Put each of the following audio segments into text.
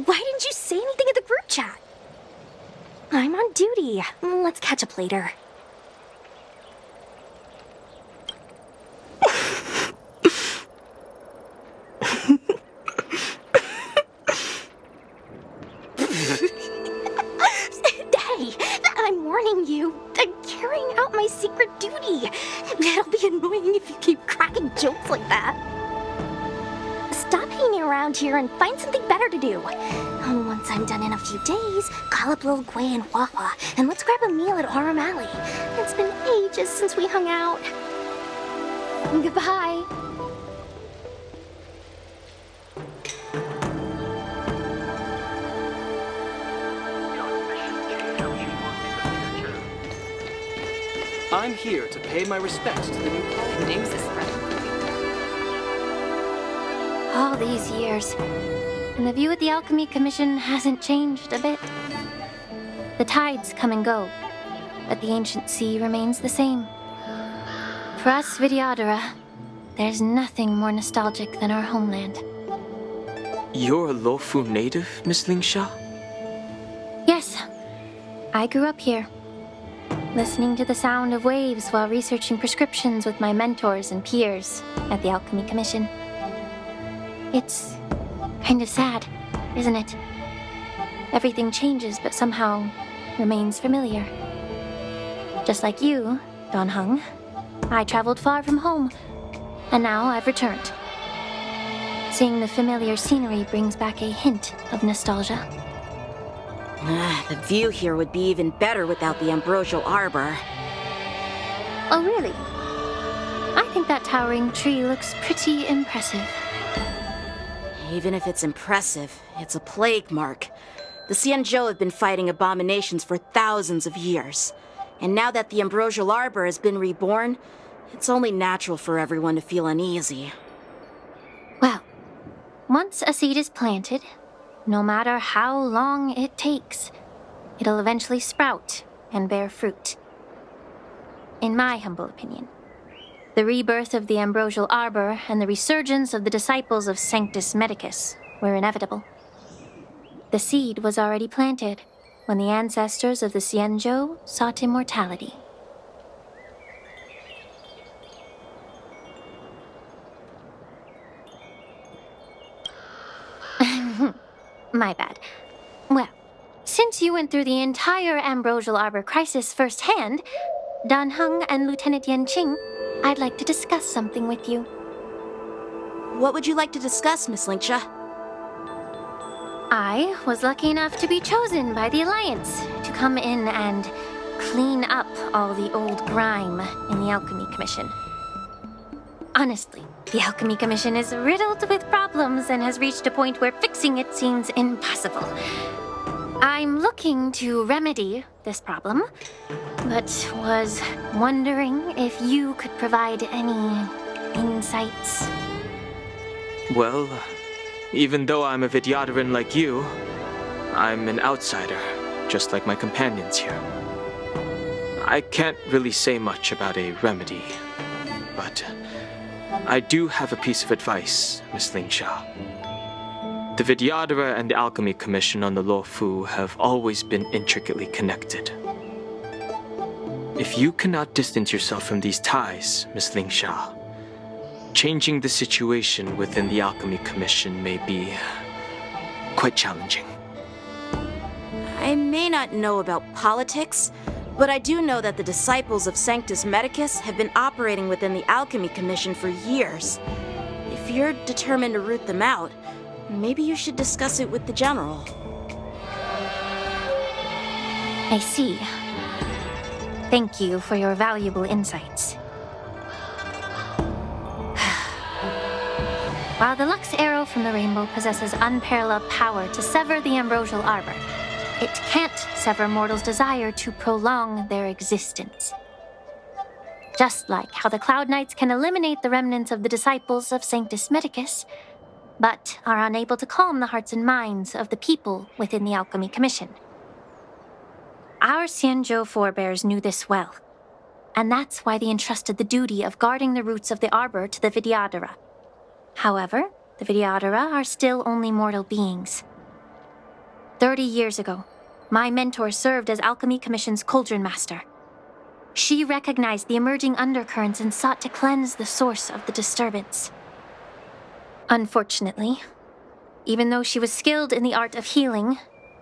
Why didn't you say anything in the group chat? I'm on duty. Let's catch up later. Hey, I'm warning you. I'm carrying out my secret duty. It'll be annoying if you keep cracking jokes like that. Stop hanging around here and find something better to do. Once I'm done in a few days, call up Lil Gwei and Wafa, and let's grab a meal at Aurum Alley. It's been ages since we hung out. Goodbye. I'm here to pay my respects to the new colony. All these years, and the view at the Alchemy Commission hasn't changed a bit. The tides come and go, but the ancient sea remains the same. For us Vidyadhara, there's nothing more nostalgic than our homeland. You're a Luofu native, Miss Lingsha? Yes, I grew up here, listening to the sound of waves while researching prescriptions with my mentors and peers at the Alchemy Commission. It's kind of sad, isn't it? Everything changes but somehow remains familiar. Just like you, Don Hung, I traveled far from home, and now I've returned. Seeing the familiar scenery brings back a hint of nostalgia. The view here would be even better without the ambrosial arbor. Oh, really? I think that towering tree looks pretty impressive. Even if it's impressive, it's a plague mark. The Xianzhou have been fighting abominations for thousands of years. And now that the ambrosial arbor has been reborn, it's only natural for everyone to feel uneasy. Well, once a seed is planted, no matter how long it takes, it'll eventually sprout and bear fruit. In my humble opinion, the rebirth of the ambrosial arbor and the resurgence of the disciples of Sanctus Medicus were inevitable. The seed was already planted when the ancestors of the Xianzhou sought immortality. My bad. Well, since you went through the entire ambrosial arbor crisis firsthand, Dan Heng and Lieutenant Yanqing, I'd like to discuss something with you. What would you like to discuss, Miss Lingsha? I was lucky enough to be chosen by the Alliance to come in and clean up all the old grime in the Alchemy Commission. Honestly, the Alchemy Commission is riddled with problems and has reached a point where fixing it seems impossible. I'm looking to remedy this problem, but was wondering if you could provide any insights. Well, even though I'm a Vidyadharan like you, I'm an outsider, just like my companions here. I can't really say much about a remedy, but I do have a piece of advice, Miss Lingsha. The Vidyadhara and the Alchemy Commission on the Luofu have always been intricately connected. If you cannot distance yourself from these ties, Miss Lingsha, changing the situation within the Alchemy Commission may be quite challenging. I may not know about politics, but I do know that the disciples of Sanctus Medicus have been operating within the Alchemy Commission for years. If you're determined to root them out, maybe you should discuss it with the General. I see. Thank you for your valuable insights. While the Lux Arrow from the Rainbow possesses unparalleled power to sever the ambrosial arbor, it can't sever mortals' desire to prolong their existence. Just like how the Cloud Knights can eliminate the remnants of the disciples of Sanctus Medicus, but are unable to calm the hearts and minds of the people within the Alchemy Commission. Our Xianzhou forebears knew this well, and that's why they entrusted the duty of guarding the roots of the arbor to the Vidyadhara. However, the Vidyadhara are still only mortal beings. 30 years ago, my mentor served as Alchemy Commission's Cauldron Master. She recognized the emerging undercurrents and sought to cleanse the source of the disturbance. Unfortunately, even though she was skilled in the art of healing,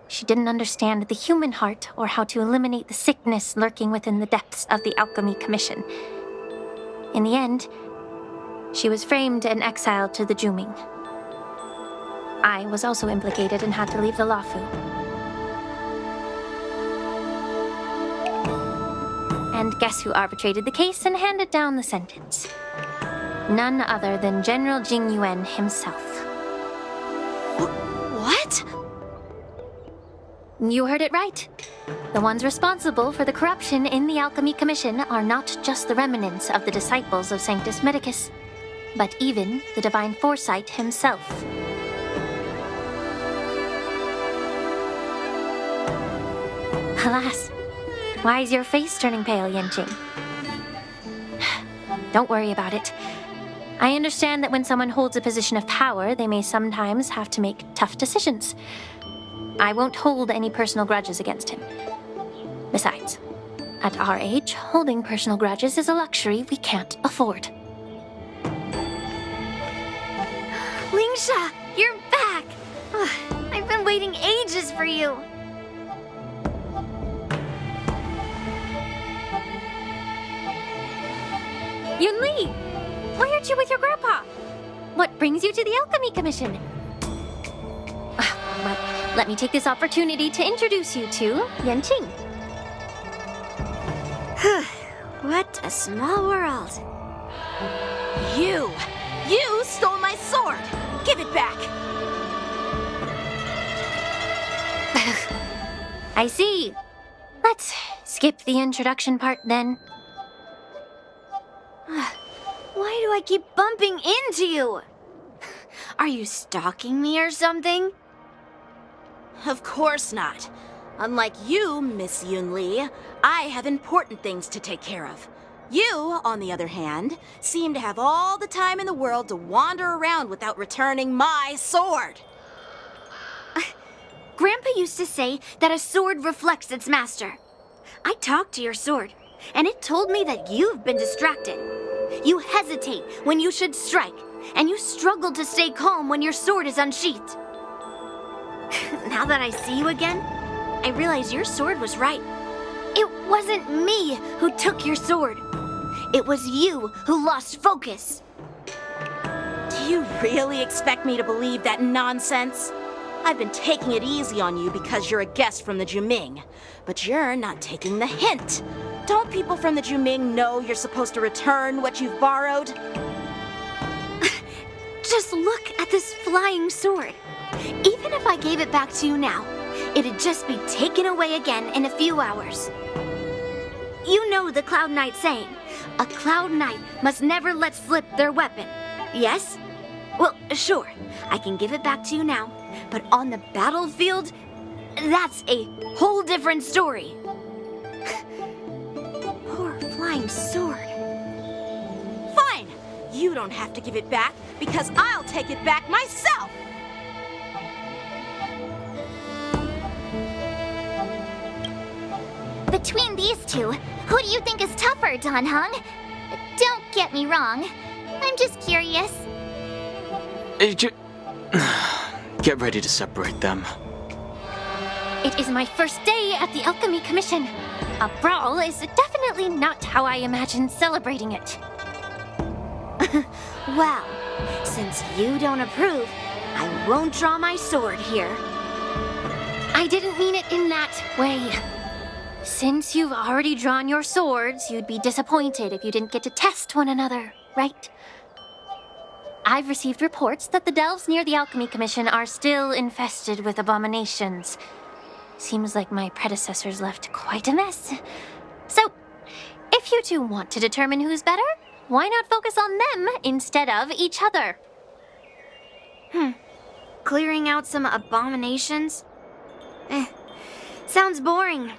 she didn't understand the human heart or how to eliminate the sickness lurking within the depths of the Alchemy Commission. In the end, she was framed and exiled to the Juming. I was also implicated and had to leave the Luofu. And guess who arbitrated the case and handed down the sentence? None other than General Jing Yuan himself. What? You heard it right. The ones responsible for the corruption in the Alchemy Commission are not just the remnants of the disciples of Sanctus Medicus, but even the Divine Foresight himself. Alas, why is your face turning pale, Yanqing? Don't worry about it. I understand that when someone holds a position of power, they may sometimes have to make tough decisions. I won't hold any personal grudges against him. Besides, at our age, holding personal grudges is a luxury we can't afford. Lingsha, you're back! I've been waiting ages for you. Yunli! Why aren't you with your grandpa? What brings you to the Alchemy Commission? Well, let me take this opportunity to introduce you to Yanqing. What a small world. You stole my sword! Give it back! I see. Let's skip the introduction part then. Why do I keep bumping into you? Are you stalking me or something? Of course not. Unlike you, Miss Yunli, I have important things to take care of. You, on the other hand, seem to have all the time in the world to wander around without returning my sword. Grandpa used to say that a sword reflects its master. I talked to your sword, and it told me that you've been distracted. You hesitate when you should strike, and you struggle to stay calm when your sword is unsheathed. Now that I see you again, I realize your sword was right. It wasn't me who took your sword. It was you who lost focus. Do you really expect me to believe that nonsense? I've been taking it easy on you because you're a guest from the Juming, but you're not taking the hint. Don't people from the Juming know you're supposed to return what you've borrowed? Just look at this flying sword. Even if I gave it back to you now, it'd just be taken away again in a few hours. You know the Cloud Knight saying, a Cloud Knight must never let slip their weapon. Yes? Well, sure, I can give it back to you now, but on the battlefield, that's a whole different story. Poor flying sword. Fine! You don't have to give it back because I'll take it back myself! Between these two, who do you think is tougher, Dan Heng? Don't get me wrong. I'm just curious. Get ready to separate them. It is my first day at the Alchemy Commission. A brawl is definitely not how I imagined celebrating it. Well, since you don't approve, I won't draw my sword here. I didn't mean it in that way. Since you've already drawn your swords, you'd be disappointed if you didn't get to test one another, right? I've received reports that the delves near the Alchemy Commission are still infested with abominations. Seems like my predecessors left quite a mess. So, if you two want to determine who's better, why not focus on them instead of each other? Clearing out some abominations? Sounds boring.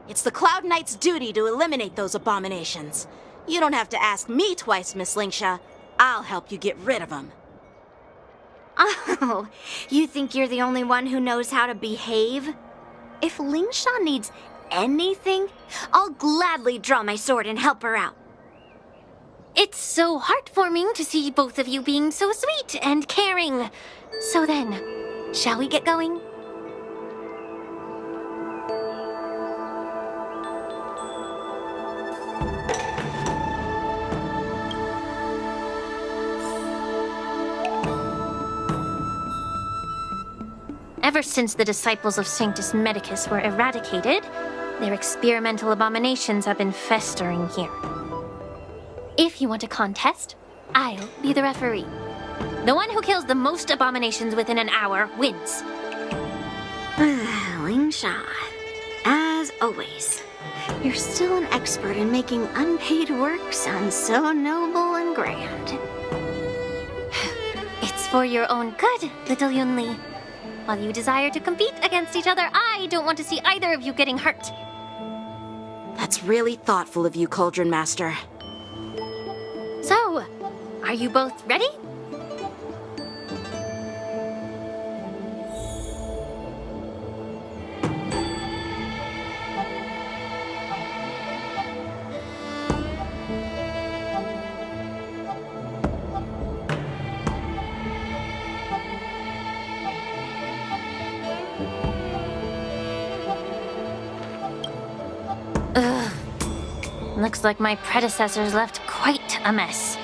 It's the Cloud Knight's duty to eliminate those abominations. You don't have to ask me twice, Miss Lingsha. I'll help you get rid of them. Oh, you think you're the only one who knows how to behave? If Lingsha needs anything, I'll gladly draw my sword and help her out. It's so heartwarming to see both of you being so sweet and caring. So then, shall we get going? Ever since the disciples of Sanctus Medicus were eradicated, their experimental abominations have been festering here. If you want a contest, I'll be the referee. The one who kills the most abominations within an hour wins. Lingsha, as always, you're still an expert in making unpaid work sound so noble and grand. It's for your own good, little Yunli. While you desire to compete against each other, I don't want to see either of you getting hurt. That's really thoughtful of you, Cauldron Master. So, are you both ready? Ugh. Looks like my predecessors left quite a mess.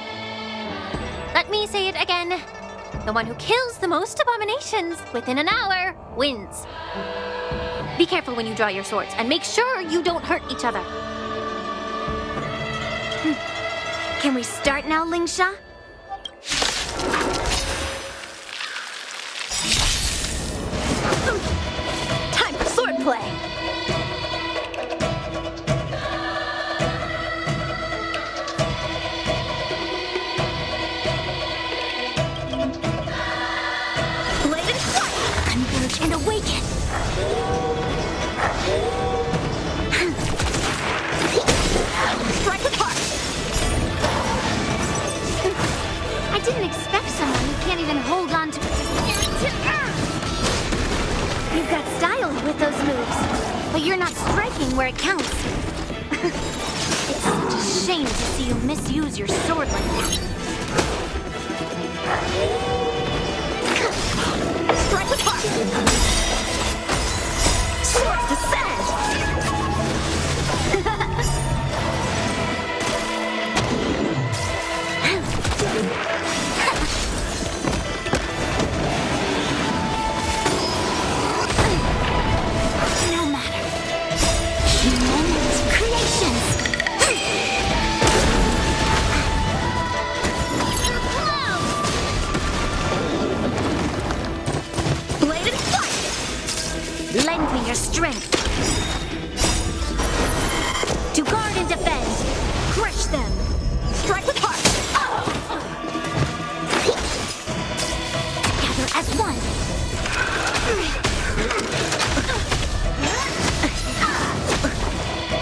Let me say it again. The one who kills the most abominations within an hour wins. Be careful when you draw your swords and make sure you don't hurt each other. Can we start now, Lingsha? Time for swordplay! Blade and strike! Converge and awaken! Strike apart! I didn't expect someone who can't even hold on to... You've got style with those moves, but you're not striking where it counts. It's such a shame to see you misuse your sword like that. Strike apart! Swords descend! No matter. Humans, creations! Blade and fight! Lend me your strength. To guard and defend. Crush them. Strike apart. Together as one.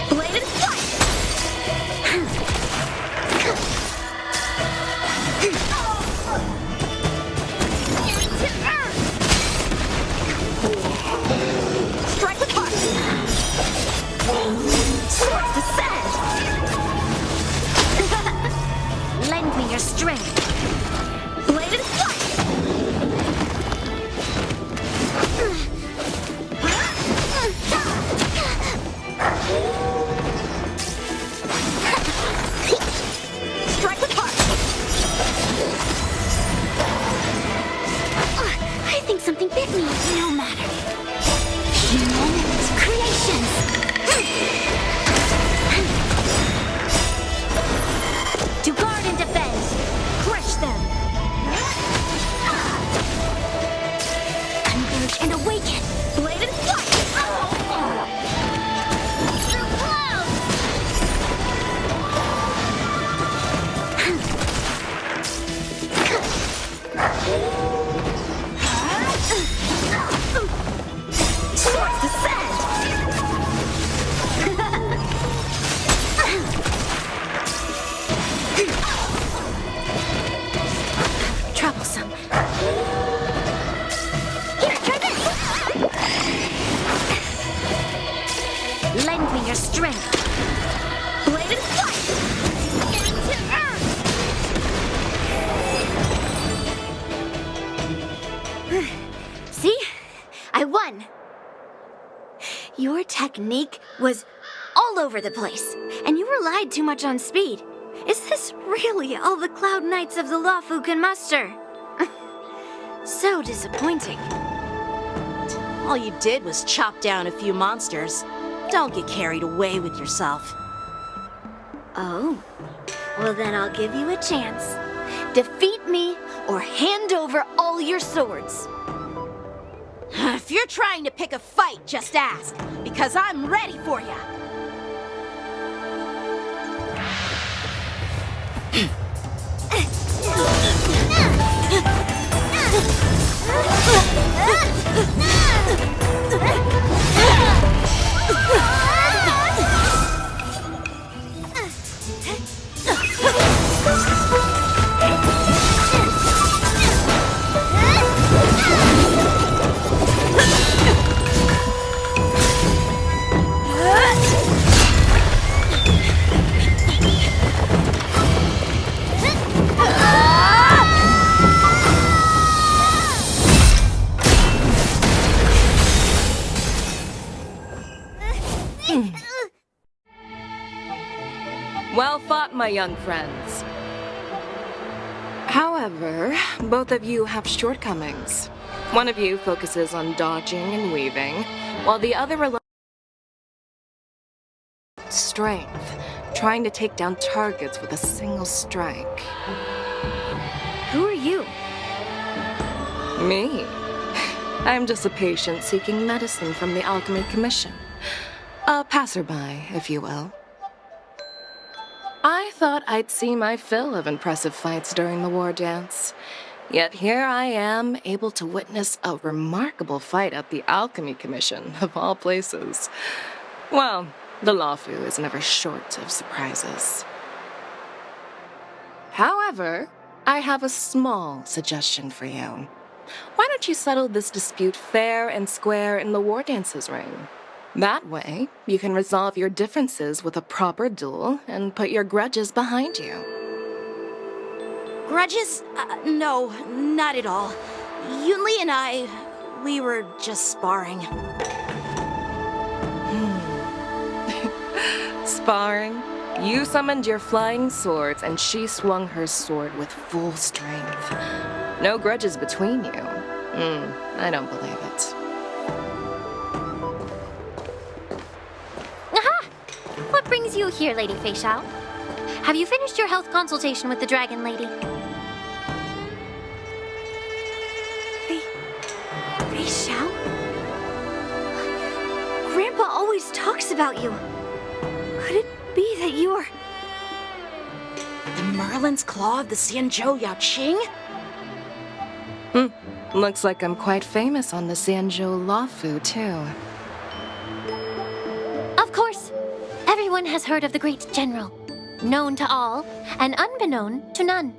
Blade and strike apart! Swords descend! Lend me your strength. Blade and strike apart! I think something bit me. No matter. Humans, creations! To guard and defend. Crush technique was all over the place, and you relied too much on speed. Is this really all the Cloud Knights of the Luofu can muster? So disappointing. All you did was chop down a few monsters. Don't get carried away with yourself. Oh, well then I'll give you a chance. Defeat me or hand over all your swords. If you're trying to pick a fight, just ask, because I'm ready for you. Well fought, my young friends. However, both of you have shortcomings. One of you focuses on dodging and weaving, while the other relies on strength, trying to take down targets with a single strike. Who are you? Me? I'm just a patient seeking medicine from the Alchemy Commission. A passerby, if you will. I thought I'd see my fill of impressive fights during the war dance. Yet here I am, able to witness a remarkable fight at the Alchemy Commission, of all places. Well, the Luofu is never short of surprises. However, I have a small suggestion for you. Why don't you settle this dispute fair and square in the war dance's ring? That way, you can resolve your differences with a proper duel and put your grudges behind you. Grudges? No, not at all. Yunli and I, we were just sparring. Sparring? You summoned your flying swords and she swung her sword with full strength. No grudges between you. I don't believe it. Aha! What brings you here, Lady Fei Xiao? Have you finished your health consultation with the Dragon Lady? Fei Xiao? Grandpa always talks about you. Could it be that you are... The Merlin's Claw of the Xianzhou Yaoqing? Looks like I'm quite famous on the Xianzhou Luofu, too. Of course. Everyone has heard of the great general. Known to all, and unbeknown to none.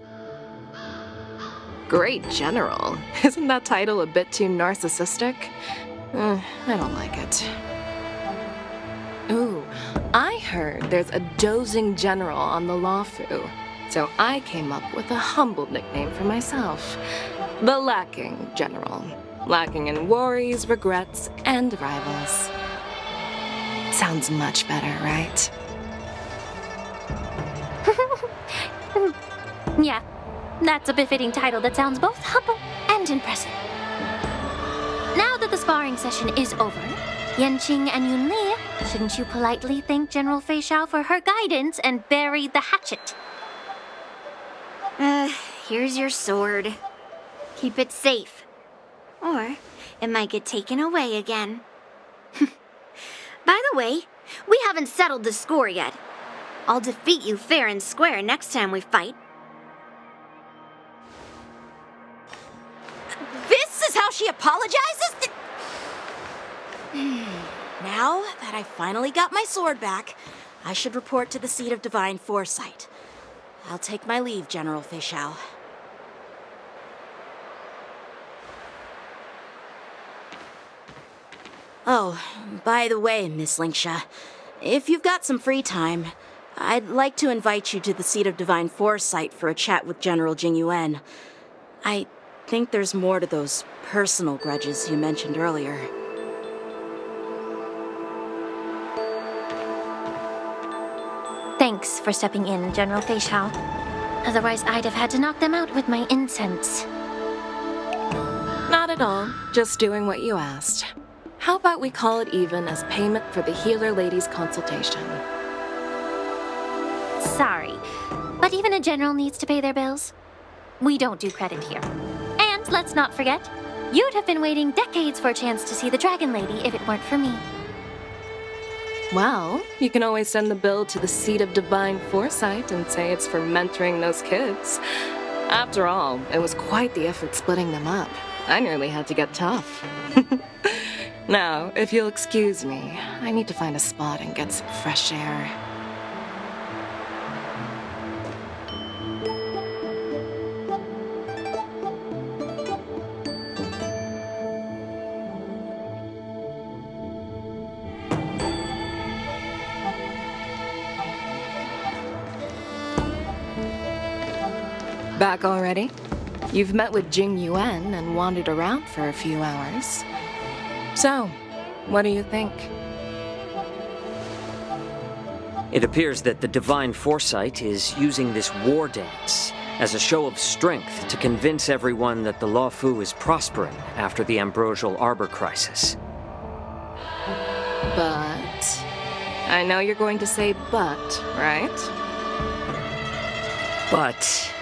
Great General? Isn't that title a bit too narcissistic? I don't like it. Ooh, I heard there's a dozing general on the Luofu, so I came up with a humble nickname for myself. The Lacking General. Lacking in worries, regrets, and rivals. Sounds much better, right? Yeah, that's a befitting title that sounds both humble and impressive. Now that the sparring session is over, Yanqing and Yunli, shouldn't you politely thank General Fei Xiao for her guidance and bury the hatchet? Here's your sword. Keep it safe. Or it might get taken away again. By the way, we haven't settled the score yet. I'll defeat you fair and square next time we fight. This is how she apologizes? Now that I finally got my sword back, I should report to the seat of divine foresight. I'll take my leave, General Fei Xiao. Oh, by the way, Miss Linksha, if you've got some free time, I'd like to invite you to the seat of divine foresight for a chat with General Jingyuan. I think there's more to those personal grudges you mentioned earlier. Thanks for stepping in, General Feixiao. Otherwise, I'd have had to knock them out with my incense. Not at all. Just doing what you asked. How about we call it even as payment for the healer lady's consultation? Sorry, but even a general needs to pay their bills. We don't do credit here. And let's not forget, you'd have been waiting decades for a chance to see the Dragon Lady if it weren't for me. Well, you can always send the bill to the Seat of Divine Foresight and say it's for mentoring those kids. After all, it was quite the effort splitting them up. I nearly had to get tough. Now, if you'll excuse me, I need to find a spot and get some fresh air. Back already? You've met with Jing Yuan and wandered around for a few hours. So, what do you think? It appears that the Divine Foresight is using this war dance as a show of strength to convince everyone that the Luofu is prospering after the Ambrosial Arbor crisis. But... I know you're going to say but, right? But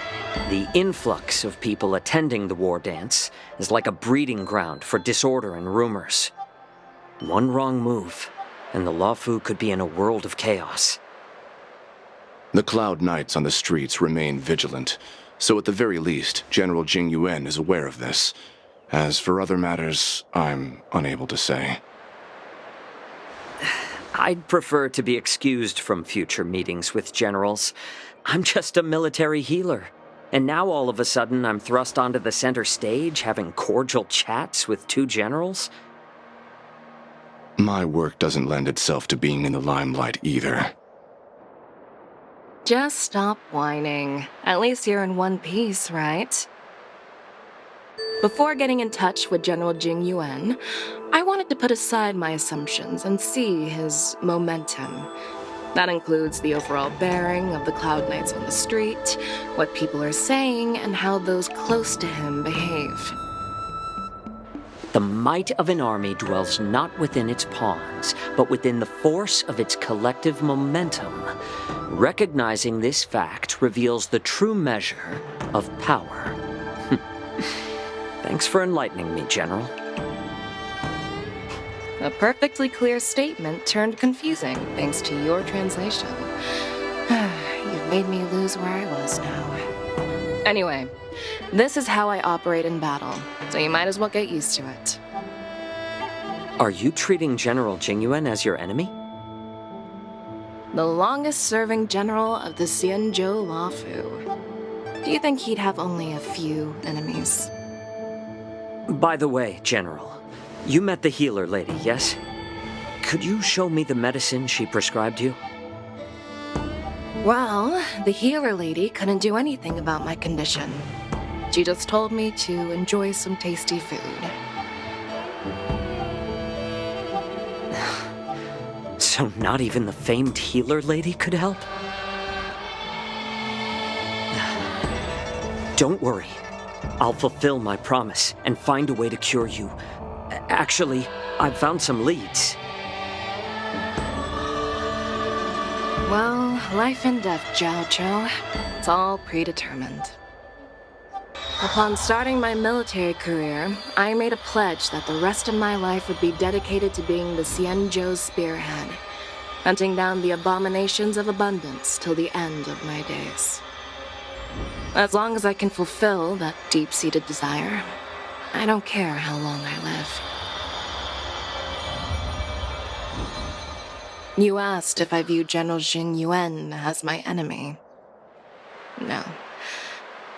the influx of people attending the war dance is like a breeding ground for disorder and rumors. One wrong move, and the Luofu could be in a world of chaos. The Cloud Knights on the streets remain vigilant, so at the very least, General Jing Yuan is aware of this. As for other matters, I'm unable to say. I'd prefer to be excused from future meetings with generals. I'm just a military healer. And now all of a sudden I'm thrust onto the center stage having cordial chats with two generals? My work doesn't lend itself to being in the limelight either. Just stop whining. At least you're in one piece, right? Before getting in touch with General Jing Yuan, I wanted to put aside my assumptions and see his momentum. That includes the overall bearing of the Cloud Knights on the street, what people are saying, and how those close to him behave. The might of an army dwells not within its pawns, but within the force of its collective momentum. Recognizing this fact reveals the true measure of power. Thanks for enlightening me, General. A perfectly clear statement turned confusing thanks to your translation. You've made me lose where I was now. Anyway, this is how I operate in battle, so you might as well get used to it. Are you treating General Jing Yuan as your enemy? The longest-serving general of the Xianzhou Luofu. Do you think he'd have only a few enemies? By the way, General, you met the healer lady, yes? Could you show me the medicine she prescribed you? Well, the healer lady couldn't do anything about my condition. She just told me to enjoy some tasty food. So not even the famed healer lady could help? Don't worry. I'll fulfill my promise and find a way to cure you. Actually, I've found some leads. Well, life and death, Zhao Zhou. It's all predetermined. Upon starting my military career, I made a pledge that the rest of my life would be dedicated to being the Xianzhou spearhead, hunting down the abominations of abundance till the end of my days. As long as I can fulfill that deep-seated desire, I don't care how long I live. You asked if I view General Jing Yuan as my enemy. No.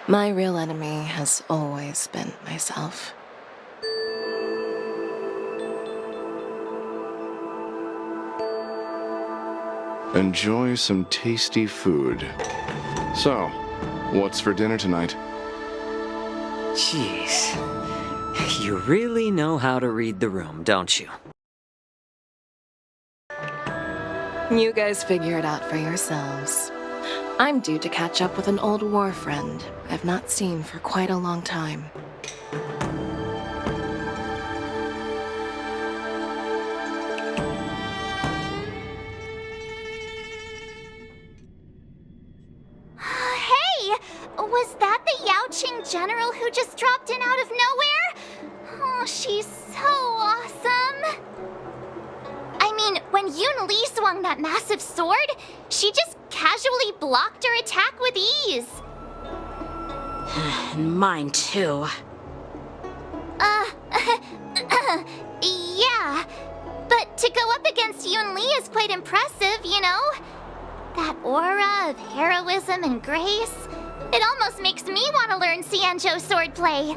My real enemy has always been myself. Enjoy some tasty food. So, what's for dinner tonight? Jeez. You really know how to read the room, don't you? You guys figure it out for yourselves. I'm due to catch up with an old war friend I've not seen for quite a long time. Hey! Was that the Yaoqing general who just dropped in out of nowhere? Oh, she's so awesome! I mean, when Yun Li swung that massive sword, she just casually blocked her attack with ease. And mine too. Yeah. But to go up against Yun Li is quite impressive, you know? That aura of heroism and grace, it almost makes me want to learn Xianzhou swordplay.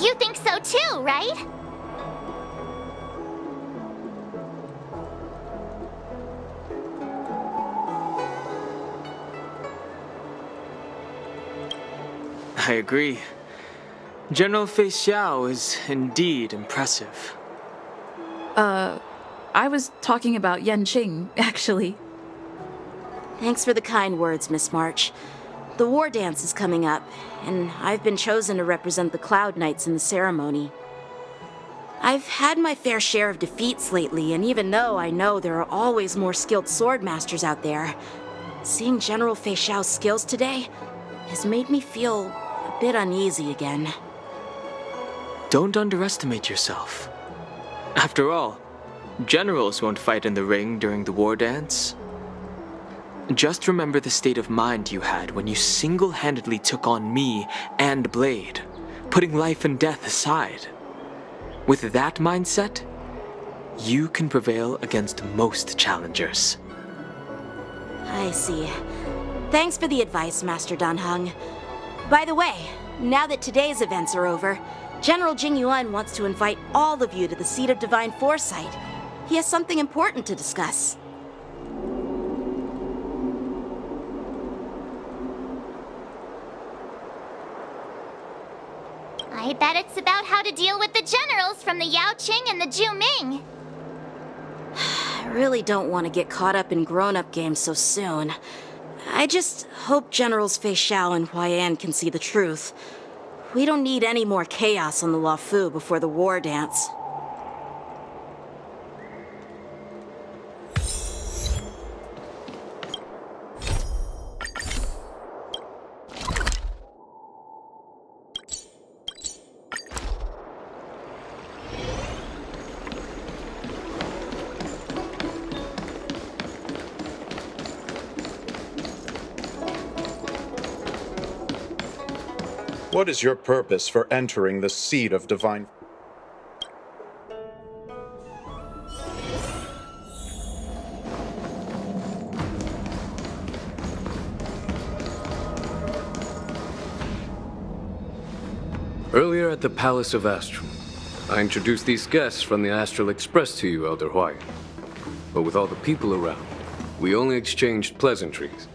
You think so too, right? I agree. General Fei Xiao is indeed impressive. I was talking about Yanqing, actually. Thanks for the kind words, Miss March. The war dance is coming up, and I've been chosen to represent the Cloud Knights in the ceremony. I've had my fair share of defeats lately, and even though I know there are always more skilled swordmasters out there, seeing General Fei Xiao's skills today has made me feel a bit uneasy again. Don't underestimate yourself. After all, generals won't fight in the ring during the war dance. Just remember the state of mind you had when you single-handedly took on me and Blade, putting life and death aside. With that mindset, you can prevail against most challengers. I see. Thanks for the advice, Master Dan Heng. By the way, now that today's events are over, General Jing Yuan wants to invite all of you to the Seat of Divine Foresight. He has something important to discuss. I bet it's about how to deal with the generals from the Yaoqing and the Zhuming. I really don't want to get caught up in grown-up games so soon. I just hope Generals Fei Xiao and Huaiyan can see the truth. We don't need any more chaos on the Luofu before the war dance. What is your purpose for entering the Seat of Divine? Earlier at the Palace of Astral, I introduced these guests from the Astral Express to you, Elder Huai. But with all the people around, we only exchanged pleasantries.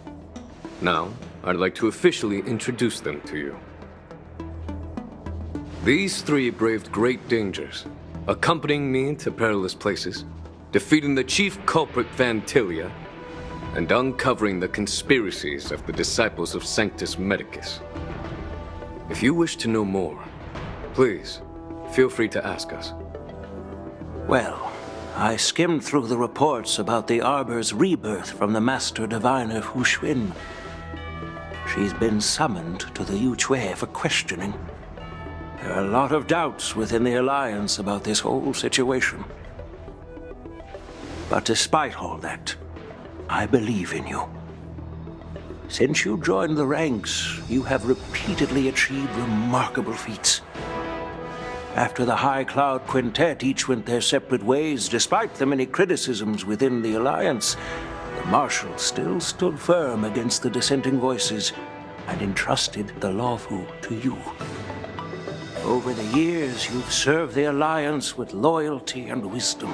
Now, I'd like to officially introduce them to you. These three braved great dangers, accompanying me to perilous places, defeating the chief culprit Vantilia, and uncovering the conspiracies of the disciples of Sanctus Medicus. If you wish to know more, please, feel free to ask us. Well, I skimmed through the reports about the Arbor's rebirth from the Master Diviner Hu Xuan. She's been summoned to the Yuchui for questioning. There are a lot of doubts within the Alliance about this whole situation. But despite all that, I believe in you. Since you joined the ranks, you have repeatedly achieved remarkable feats. After the High Cloud Quintet each went their separate ways, despite the many criticisms within the Alliance, the Marshal still stood firm against the dissenting voices and entrusted the Luofu to you. Over the years, you've served the Alliance with loyalty and wisdom.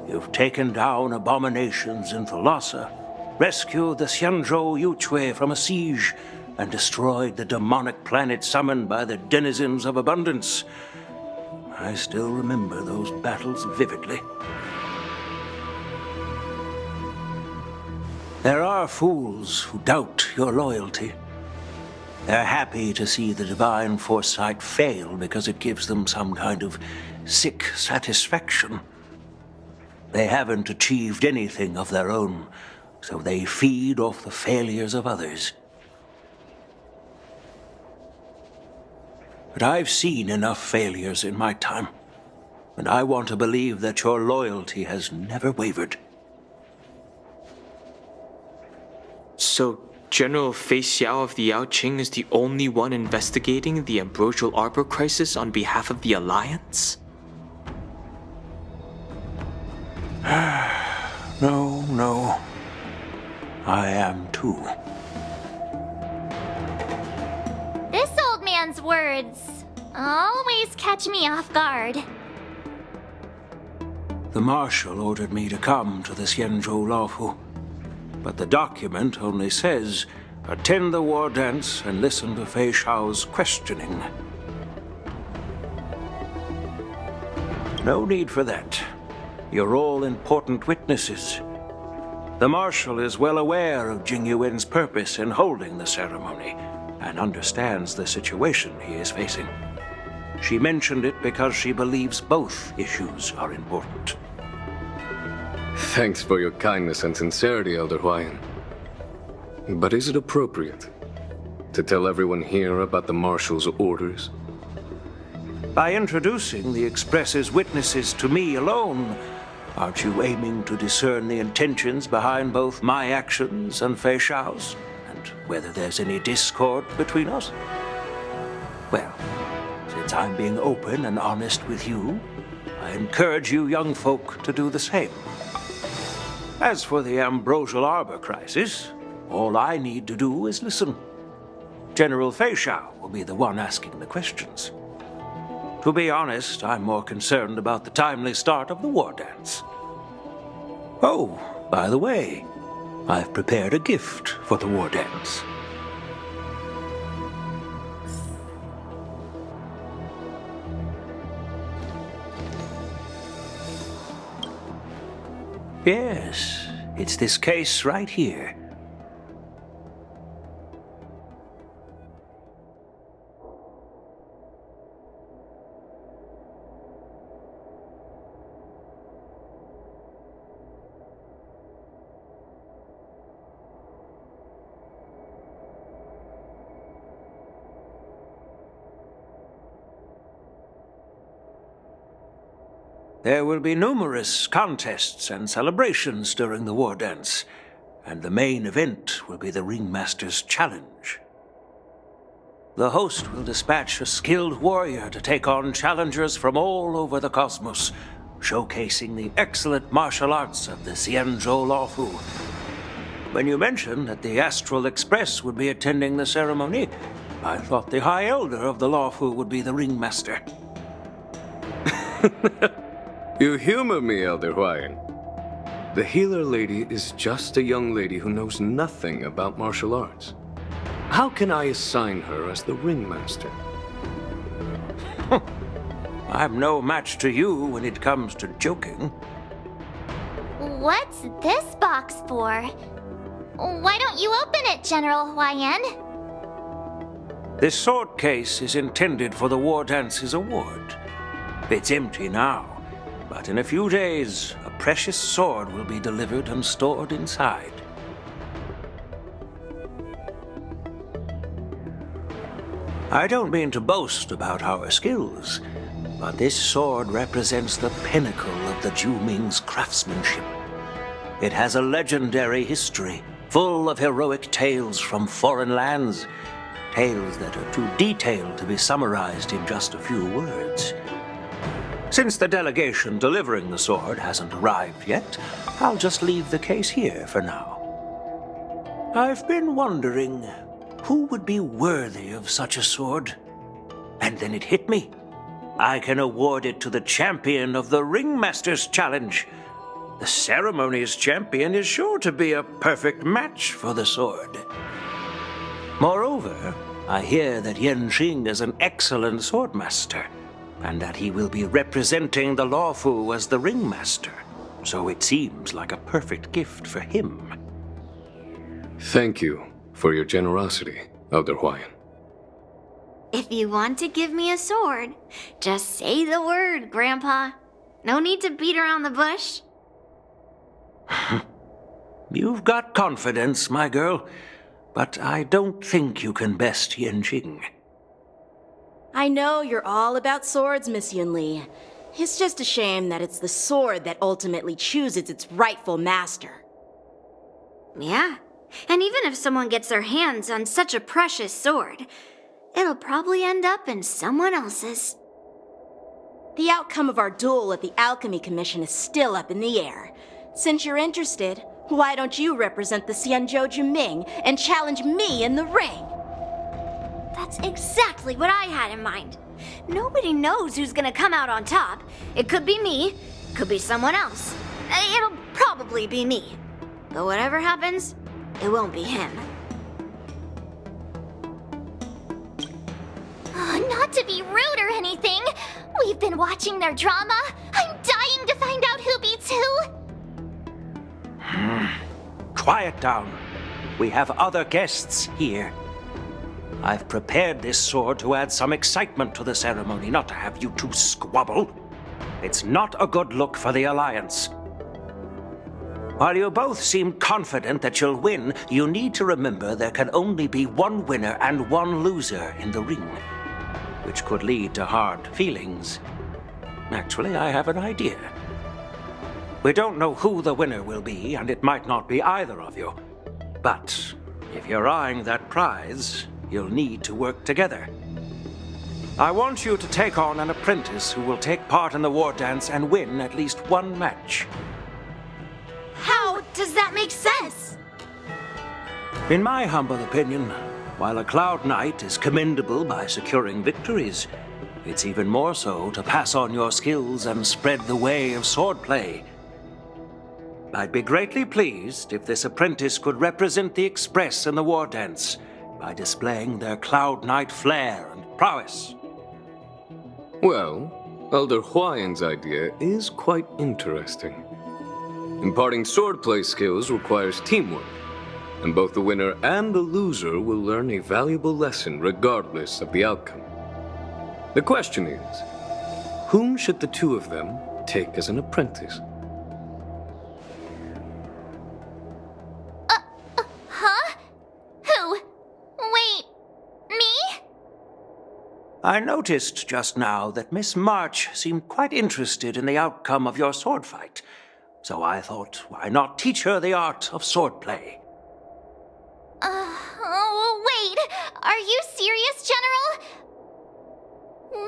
You've taken down abominations in Thalassa, rescued the Xianzhou Yuchui from a siege, and destroyed the demonic planet summoned by the denizens of abundance. I still remember those battles vividly. There are fools who doubt your loyalty. They're happy to see the divine foresight fail because it gives them some kind of sick satisfaction. They haven't achieved anything of their own, so they feed off the failures of others. But I've seen enough failures in my time, and I want to believe that your loyalty has never wavered. So, General Fei Xiao of the Yaoqing is the only one investigating the Ambrosial Arbor crisis on behalf of the Alliance? No. I am too. This old man's words always catch me off guard. The Marshal ordered me to come to the Xianzhou Luofu, but the document only says, attend the war dance and listen to Fei Xiao's questioning. No need for that. You're all important witnesses. The Marshal is well aware of Jing Yuan's purpose in holding the ceremony, and understands the situation he is facing. She mentioned it because she believes both issues are important. Thanks for your kindness and sincerity, Elder Huayan. But is it appropriate to tell everyone here about the Marshal's orders? By introducing the Express's witnesses to me alone, aren't you aiming to discern the intentions behind both my actions and Fei Xiao's, and whether there's any discord between us? Well, since I'm being open and honest with you, I encourage you young folk to do the same. As for the Ambrosial Arbor crisis, all I need to do is listen. General Fei Xiao will be the one asking the questions. To be honest, I'm more concerned about the timely start of the war dance. Oh, by the way, I've prepared a gift for the war dance. Yes, it's this case right here. There will be numerous contests and celebrations during the war dance, and the main event will be the Ringmaster's Challenge. The host will dispatch a skilled warrior to take on challengers from all over the cosmos, showcasing the excellent martial arts of the Xianzhou Luofu. When you mentioned that the Astral Express would be attending the ceremony, I thought the High Elder of the Luofu would be the Ringmaster. You humor me, Elder Huayan. The healer lady is just a young lady who knows nothing about martial arts. How can I assign her as the ringmaster? I'm no match to you when it comes to joking. What's this box for? Why don't you open it, General Huayan? This sword case is intended for the War Dance's award. It's empty now, but in a few days, a precious sword will be delivered and stored inside. I don't mean to boast about our skills, but this sword represents the pinnacle of the Zhuming's craftsmanship. It has a legendary history, full of heroic tales from foreign lands, tales that are too detailed to be summarized in just a few words. Since the delegation delivering the sword hasn't arrived yet, I'll just leave the case here for now. I've been wondering, who would be worthy of such a sword? And then it hit me. I can award it to the champion of the Ringmaster's Challenge. The ceremony's champion is sure to be a perfect match for the sword. Moreover, I hear that Yanqing is an excellent swordmaster, and that he will be representing the Luofu as the Ringmaster, so it seems like a perfect gift for him. Thank you for your generosity, Elder Huayan. If you want to give me a sword, just say the word, Grandpa. No need to beat around the bush. You've got confidence, my girl, but I don't think you can best Yanqing. I know you're all about swords, Miss Yunli. It's just a shame that it's the sword that ultimately chooses its rightful master. Yeah, and even if someone gets their hands on such a precious sword, it'll probably end up in someone else's. The outcome of our duel at the Alchemy Commission is still up in the air. Since you're interested, why don't you represent the Xianzhou Juming and challenge me in the ring? That's exactly what I had in mind. Nobody knows who's gonna come out on top. It could be me, could be someone else. It'll probably be me. But whatever happens, it won't be him. Not to be rude or anything, we've been watching their drama. I'm dying to find out who beats who. Quiet down. We have other guests here. I've prepared this sword to add some excitement to the ceremony, not to have you two squabble. It's not a good look for the Alliance. While you both seem confident that you'll win, you need to remember there can only be one winner and one loser in the ring, which could lead to hard feelings. Actually, I have an idea. We don't know who the winner will be, and it might not be either of you. But if you're eyeing that prize, you'll need to work together. I want you to take on an apprentice who will take part in the war dance and win at least one match. How does that make sense? In my humble opinion, while a Cloud Knight is commendable by securing victories, it's even more so to pass on your skills and spread the way of swordplay. I'd be greatly pleased if this apprentice could represent the Express in the war dance by displaying their Cloud Knight flair and prowess. Well, Elder Huayan's idea is quite interesting. Imparting swordplay skills requires teamwork, and both the winner and the loser will learn a valuable lesson regardless of the outcome. The question is, whom should the two of them take as an apprentice? Huh? Who? Wait, me? I noticed just now that Miss March seemed quite interested in the outcome of your sword fight. So I thought, why not teach her the art of swordplay? Wait, are you serious, General?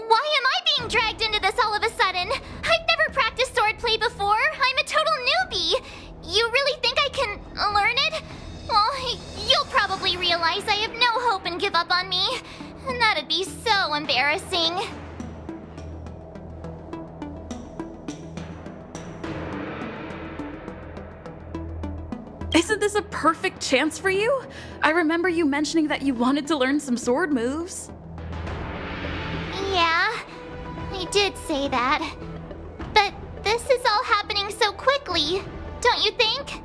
Why am I being dragged into this all of a sudden? I've never practiced swordplay before. I'm a total newbie. You really think I can learn it? Well, you'll probably realize I have no hope and give up on me. And that'd be so embarrassing. Isn't this a perfect chance for you? I remember you mentioning that you wanted to learn some sword moves. Yeah, I did say that. But this is all happening so quickly, don't you think?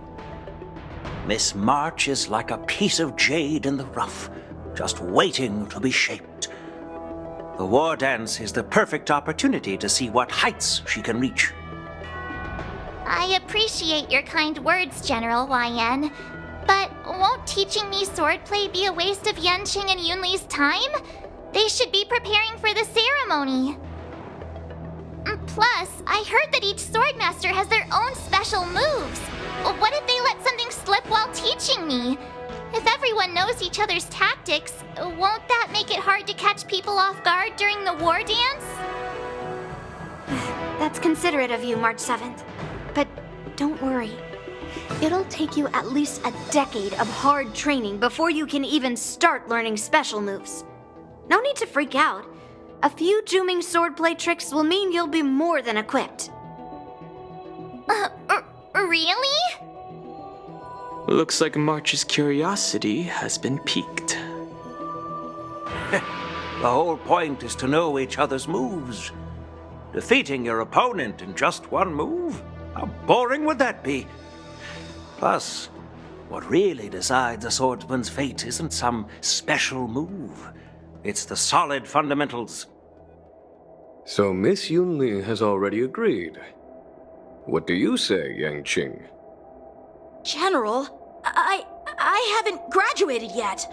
Miss March is like a piece of jade in the rough, just waiting to be shaped. The war dance is the perfect opportunity to see what heights she can reach. I appreciate your kind words, General Huayan. But won't teaching me swordplay be a waste of Yanqing and Yunli's time? They should be preparing for the ceremony. Plus, I heard that each swordmaster has their own special moves. What if they let something slip while teaching me? If everyone knows each other's tactics, won't that make it hard to catch people off guard during the war dance? That's considerate of you, March 7th. But don't worry. It'll take you at least a decade of hard training before you can even start learning special moves. No need to freak out. A few Juming swordplay tricks will mean you'll be more than equipped. Really? Looks like March's curiosity has been piqued. The whole point is to know each other's moves. Defeating your opponent in just one move? How boring would that be? Plus, What really decides a swordsman's fate isn't some special move. It's the solid fundamentals. So Miss Yunli has already agreed. What do you say, Yang Qing? General, I haven't graduated yet.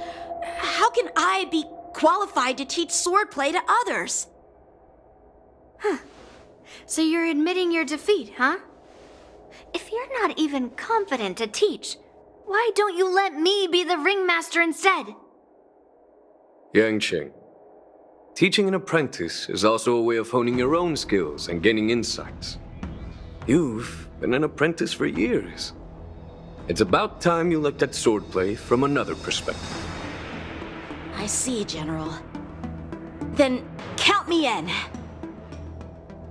How can I be qualified to teach swordplay to others? So you're admitting your defeat, huh? If you're not even competent to teach, why don't you let me be the ringmaster instead? Yang Qing, teaching an apprentice is also a way of honing your own skills and gaining insights. You've been an apprentice for years. It's about time you looked at swordplay from another perspective. I see, General. Then count me in.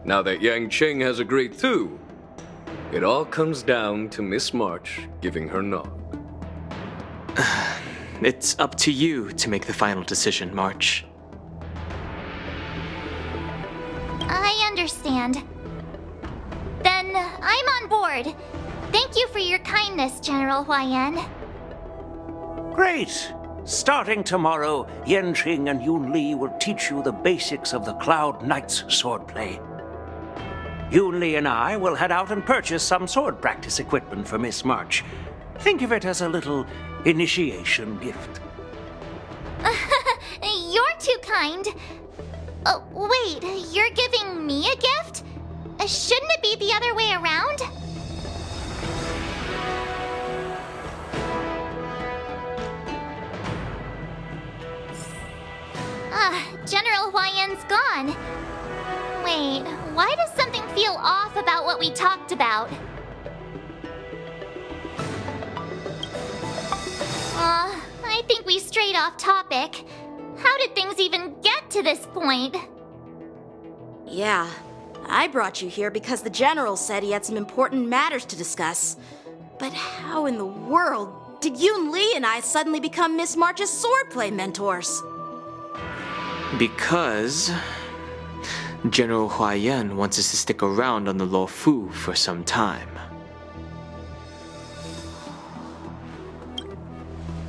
Now that Yang Qing has agreed too, it all comes down to Miss March giving her nod. It's up to you to make the final decision, March. I understand. Then I'm on board. Thank you for your kindness, General Huaiyan. Great! Starting tomorrow, Yanqing and Yunli will teach you the basics of the Cloud Knight's swordplay. Yunli and I will head out and purchase some sword practice equipment for Miss March. Think of it as a little initiation gift. You're too kind. Wait, you're giving me a gift? Shouldn't it be the other way around? General Huaiyan's gone. Wait, why does something feel off about what we talked about? I think we strayed off topic. How did things even get to this point? Yeah, I brought you here because the General said he had some important matters to discuss. But how in the world did Yun Li and I suddenly become Miss March's swordplay mentors? Because General Huaiyan wants us to stick around on the Luofu for some time.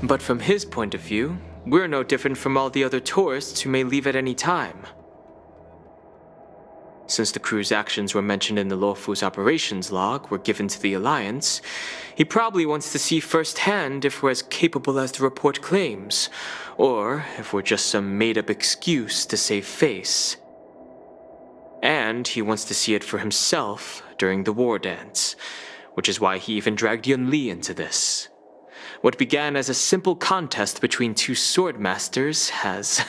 But from his point of view, we're no different from all the other tourists who may leave at any time. Since the crew's actions were mentioned in the Luofu's operations log were given to the Alliance, he probably wants to see firsthand if we're as capable as the report claims, or if we're just some made-up excuse to save face. And he wants to see it for himself during the war dance, which is why he even dragged Yun Li into this. What began as a simple contest between two sword masters has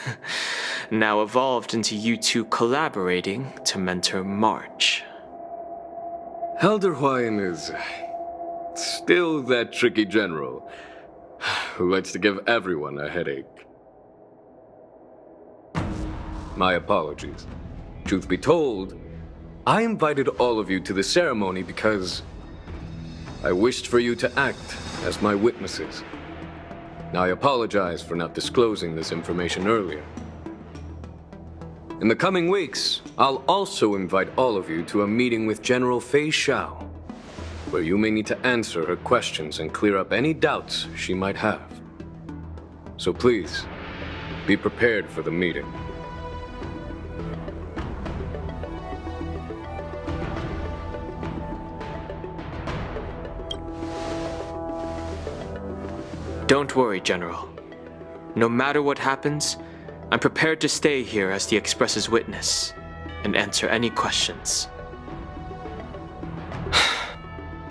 now evolved into you two collaborating to mentor March. Elder Huaiyan is still that tricky general who likes to give everyone a headache. My apologies. Truth be told, I invited all of you to the ceremony because I wished for you to act as my witnesses. Now, I apologize for not disclosing this information earlier. In the coming weeks, I'll also invite all of you to a meeting with General Fei Xiao, where you may need to answer her questions and clear up any doubts she might have. So please, be prepared for the meeting. Don't worry, General. No matter what happens, I'm prepared to stay here as the Express's witness and answer any questions.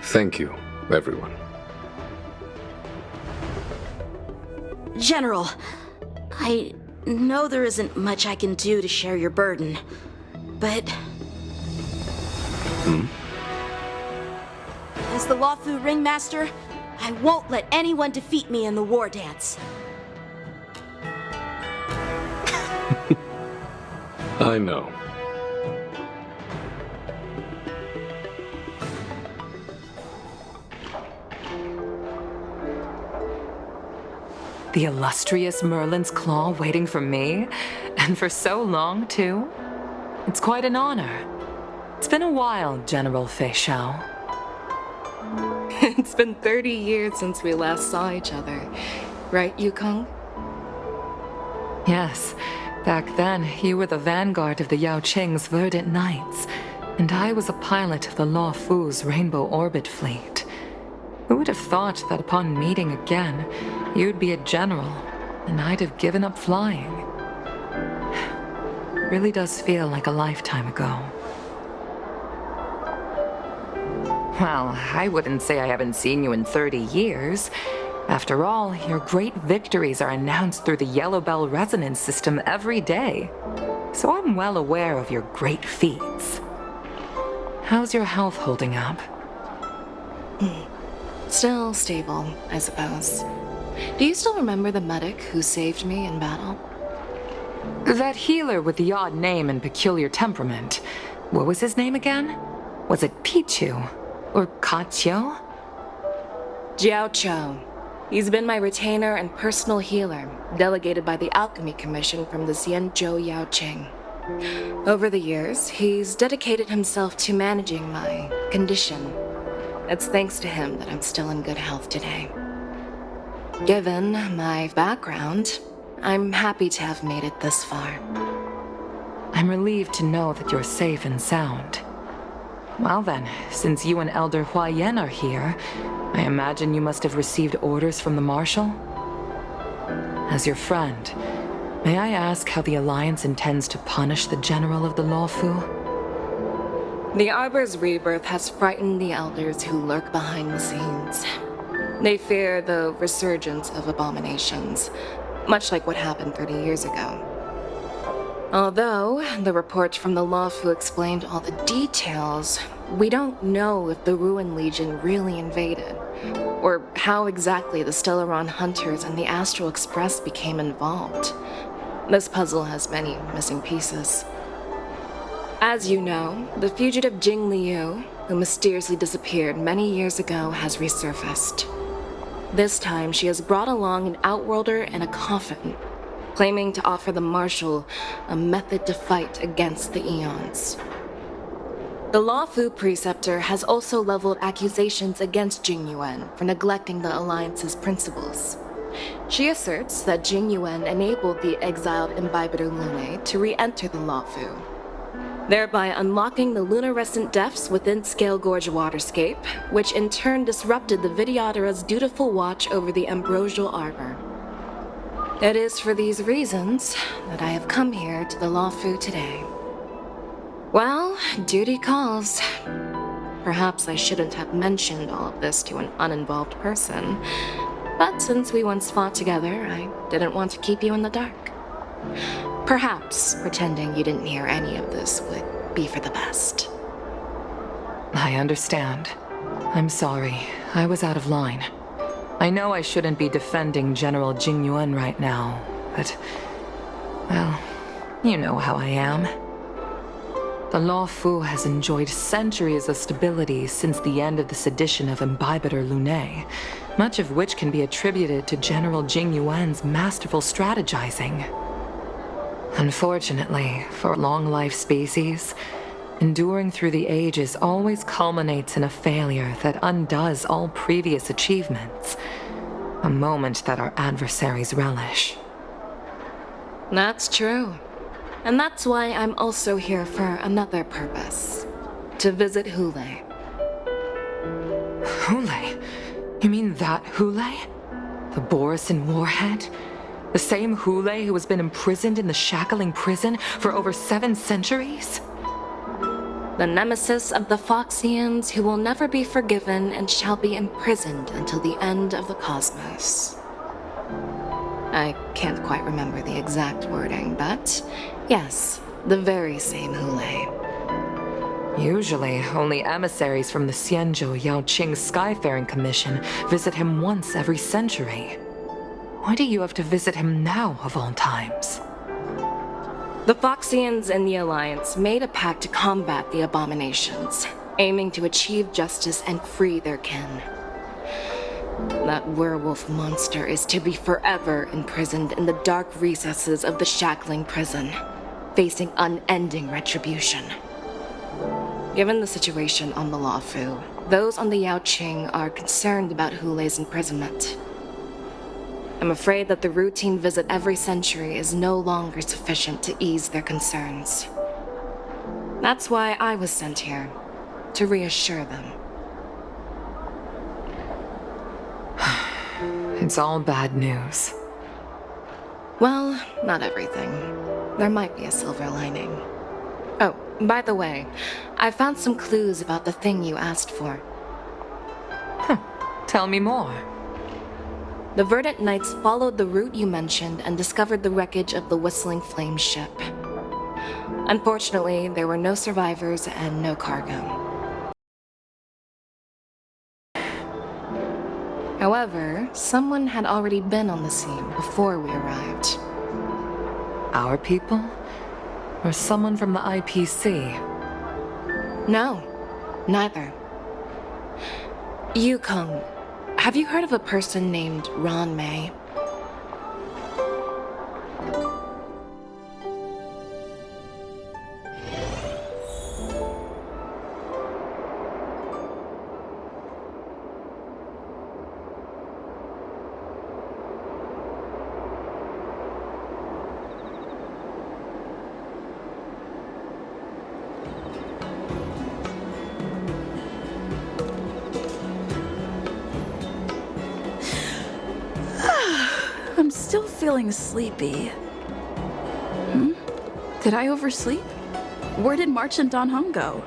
Thank you, everyone. General, I know there isn't much I can do to share your burden, but... As the Luofu ringmaster, I won't let anyone defeat me in the war dance. I know. The illustrious Merlin's Claw waiting for me? And for so long, too? It's quite an honor. It's been a while, General Fei Xiao. It's been 30 years since we last saw each other. Right, Yukong? Yes. Back then, you were the vanguard of the Yao Qing's Verdant Knights, and I was a pilot of the Luofu's Rainbow Orbit Fleet. Who would have thought that upon meeting again, you'd be a general, and I'd have given up flying? Really does feel like a lifetime ago. Well, I wouldn't say I haven't seen you in 30 years. After all, your great victories are announced through the Yellow Bell resonance system every day. So I'm well aware of your great feats. How's your health holding up? Still stable, I suppose. Do you still remember the medic who saved me in battle? That healer with the odd name and peculiar temperament. What was his name again? Was it Pichu? Or Kachio? Jiao Cho. He's been my retainer and personal healer, delegated by the Alchemy Commission from the Xianzhou Yao Qing. Over the years, he's dedicated himself to managing my condition. It's thanks to him that I'm still in good health today. Given my background, I'm happy to have made it this far. I'm relieved to know that you're safe and sound. Well then, since you and Elder Huayan are here, I imagine you must have received orders from the Marshal? As your friend, may I ask how the Alliance intends to punish the General of the Luofu? The Arbor's rebirth has frightened the elders who lurk behind the scenes. They fear the resurgence of abominations, much like what happened 30 years ago. Although the report from the Luofu explained all the details, we don't know if the Ruin Legion really invaded, or how exactly the Stellaron Hunters and the Astral Express became involved. This puzzle has many missing pieces. As you know, the fugitive Jing Liu, who mysteriously disappeared many years ago, has resurfaced. This time, she has brought along an Outworlder and a coffin, claiming to offer the Marshal a method to fight against the Eons. The Luofu Preceptor has also leveled accusations against Jing Yuan for neglecting the Alliance's principles. She asserts that Jing Yuan enabled the exiled Imbibitor Lunae to re-enter the Luofu, thereby unlocking the lunarescent depths within Scale Gorge Waterscape, which in turn disrupted the Vidyadhara's dutiful watch over the Ambrosial Arbor. It is for these reasons that I have come here to the Luofu today. Well, duty calls. Perhaps I shouldn't have mentioned all of this to an uninvolved person, but since we once fought together, I didn't want to keep you in the dark. Perhaps pretending you didn't hear any of this would be for the best. I understand. I'm sorry. I was out of line. I know I shouldn't be defending General Jing Yuan right now, but... well, you know how I am. The Luofu has enjoyed centuries of stability since the end of the sedition of Imbibitor Lunae, much of which can be attributed to General Jing Yuan's masterful strategizing. Unfortunately, for long-life species, enduring through the ages always culminates in a failure that undoes all previous achievements, a moment that our adversaries relish. That's true. And that's why I'm also here for another purpose. To visit Hule. Hule? You mean that Hule? The Borisin warhead? The same Hule who has been imprisoned in the Shackling prison for over 7 centuries? The nemesis of the Foxians who will never be forgiven and shall be imprisoned until the end of the cosmos. I can't quite remember the exact wording, but yes, the very same Hule. Usually, only emissaries from the Xianzhou Yao Qing Skyfaring Commission visit him once every century. Why do you have to visit him now, of all times? The Foxians and the Alliance made a pact to combat the abominations, aiming to achieve justice and free their kin. That werewolf monster is to be forever imprisoned in the dark recesses of the Shackling prison, facing unending retribution. Given the situation on the Luofu, those on the Yaoqing are concerned about Hulei's imprisonment. I'm afraid that the routine visit every century is no longer sufficient to ease their concerns. That's why I was sent here, to reassure them. It's all bad news. Well, not everything. There might be a silver lining. Oh, by the way, I found some clues about the thing you asked for. Tell me more. The Verdant Knights followed the route you mentioned and discovered the wreckage of the Whistling Flame ship. Unfortunately, there were no survivors and no cargo. However, someone had already been on the scene before we arrived. Our people? Or someone from the IPC? No, neither. Yukong, have you heard of a person named Ron May? I'm still feeling sleepy. Did I oversleep? Where did March and Don Hung go?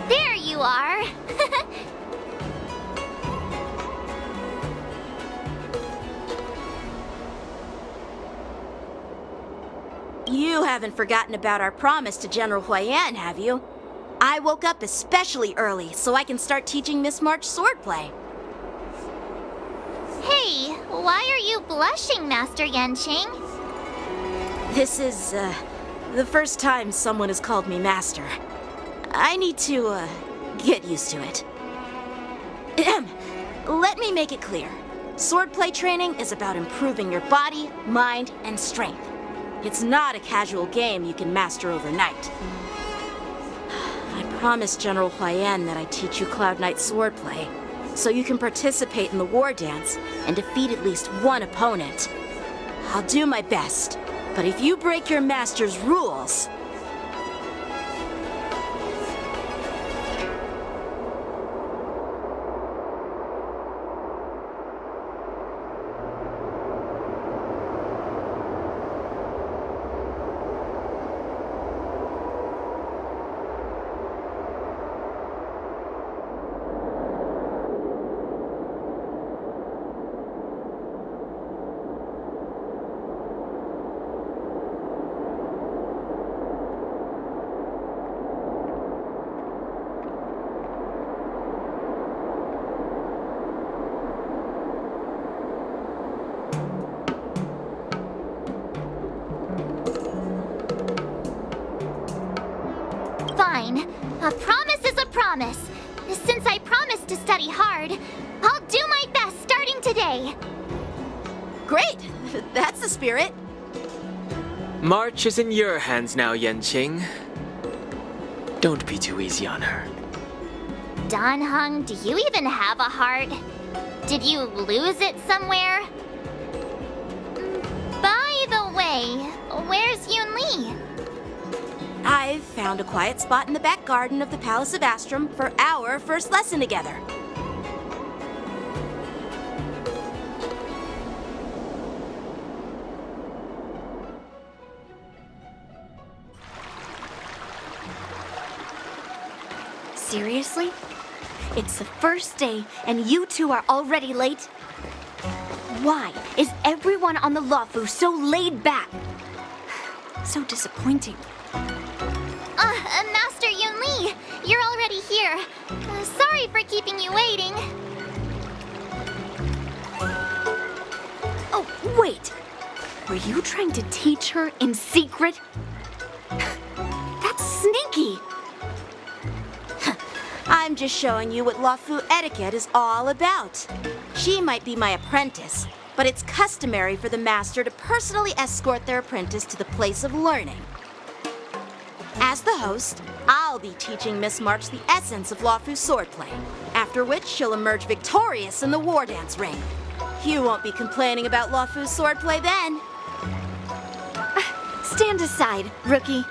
There you are. You haven't forgotten about our promise to General Huayan, have you? I woke up especially early so I can start teaching Miss March swordplay. Hey, why are you blushing, Master Yanqing? This is, the first time someone has called me Master. I need to, get used to it. Let me make it clear. Swordplay training is about improving your body, mind, and strength. It's not a casual game you can master overnight. I promised General Huayan that I'd teach you Cloud Knight swordplay, so you can participate in the war dance and defeat at least one opponent. I'll do my best, but if you break your master's rules... Fine. A promise is a promise. Since I promised to study hard, I'll do my best starting today. Great! That's the spirit. March is in your hands now, Yanqing. Don't be too easy on her. Don Hung, do you even have a heart? Did you lose it somewhere? By the way, where's Yoon Lee? I've found a quiet spot in the back garden of the Palace of Astrum for our first lesson together. Seriously? It's the first day and you two are already late? Why is everyone on the Luofu so laid back? So disappointing. Master Yoon Lee, you're already here. Sorry for keeping you waiting. Oh, wait. Were you trying to teach her in secret? That's sneaky. I'm just showing you what Luofu etiquette is all about. She might be my apprentice, but it's customary for the master to personally escort their apprentice to the place of learning. As the host, I'll be teaching Miss March the essence of Luofu swordplay, after which she'll emerge victorious in the war dance ring. You won't be complaining about Luofu's swordplay then. Stand aside, rookie.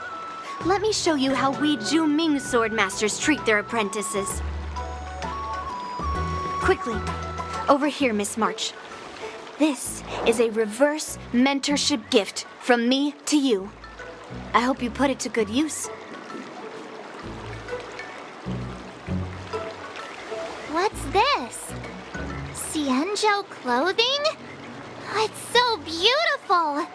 Let me show you how we Ju-Ming sword masters treat their apprentices. Quickly, over here, Miss March. This is a reverse mentorship gift from me to you. I hope you put it to good use. What's this? Xianzhou clothing? It's so beautiful!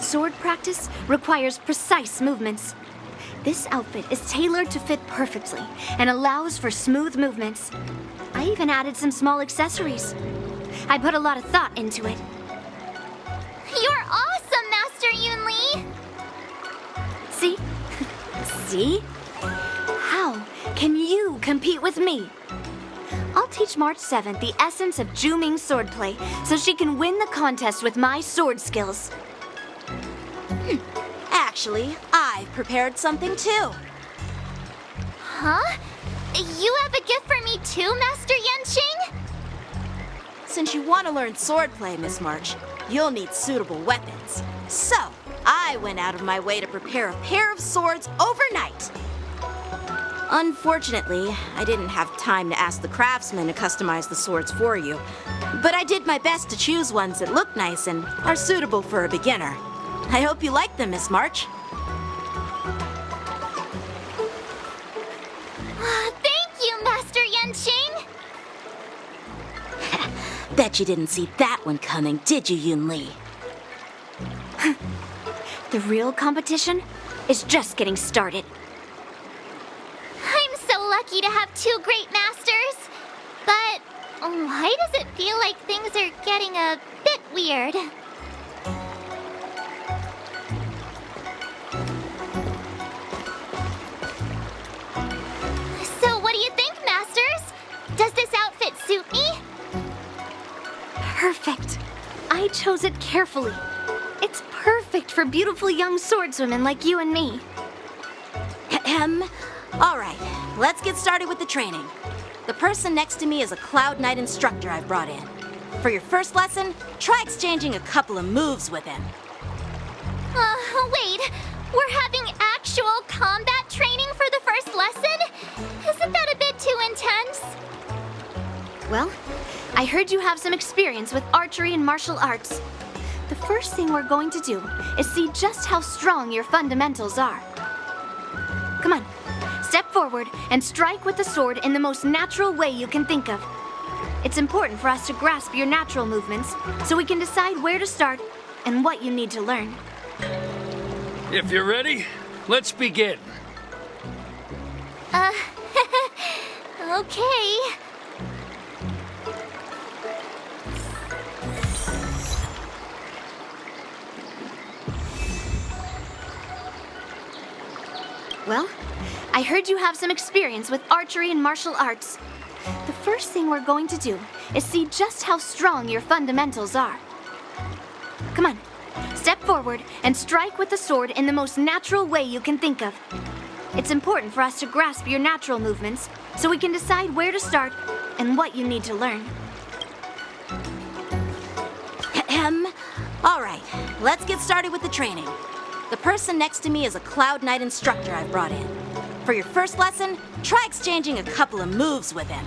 Sword practice requires precise movements. This outfit is tailored to fit perfectly and allows for smooth movements. I even added some small accessories. I put a lot of thought into it. You're awesome, Master Yunli! See? See? How can you compete with me? I'll teach March 7th the essence of Ju-Ming swordplay so she can win the contest with my sword skills. Actually, I've prepared something too. Huh? You have a gift for me too, Master Yanqing? Since you want to learn swordplay, Miss March, you'll need suitable weapons. So, I went out of my way to prepare a pair of swords overnight. Unfortunately, I didn't have time to ask the craftsman to customize the swords for you, but I did my best to choose ones that look nice and are suitable for a beginner. I hope you like them, Miss March. Thank you, Master Yanqing! Bet you didn't see that one coming, did you, Yunli? The real competition is just getting started. I'm so lucky to have two great masters. But why does it feel like things are getting a bit weird? So what do you think, masters? Does this outfit suit me? Perfect. I chose it carefully. It's perfect for beautiful young swordswomen like you and me. All right, let's get started with the training. The person next to me is a Cloud Knight instructor I've brought in. For your first lesson, try exchanging a couple of moves with him. Wait. We're having actual combat training for the first lesson? Isn't that a bit too intense? Well, I heard you have some experience with archery and martial arts. The first thing we're going to do is see just how strong your fundamentals are. Come on, step forward and strike with the sword in the most natural way you can think of. It's important for us to grasp your natural movements so we can decide where to start and what you need to learn. If you're ready, let's begin. Okay. Well, I heard you have some experience with archery and martial arts. The first thing we're going to do is see just how strong your fundamentals are. Come on, step forward and strike with the sword in the most natural way you can think of. It's important for us to grasp your natural movements so we can decide where to start and what you need to learn. All right, let's get started with the training. The person next to me is a Cloud Knight instructor I've brought in. For your first lesson, try exchanging a couple of moves with him.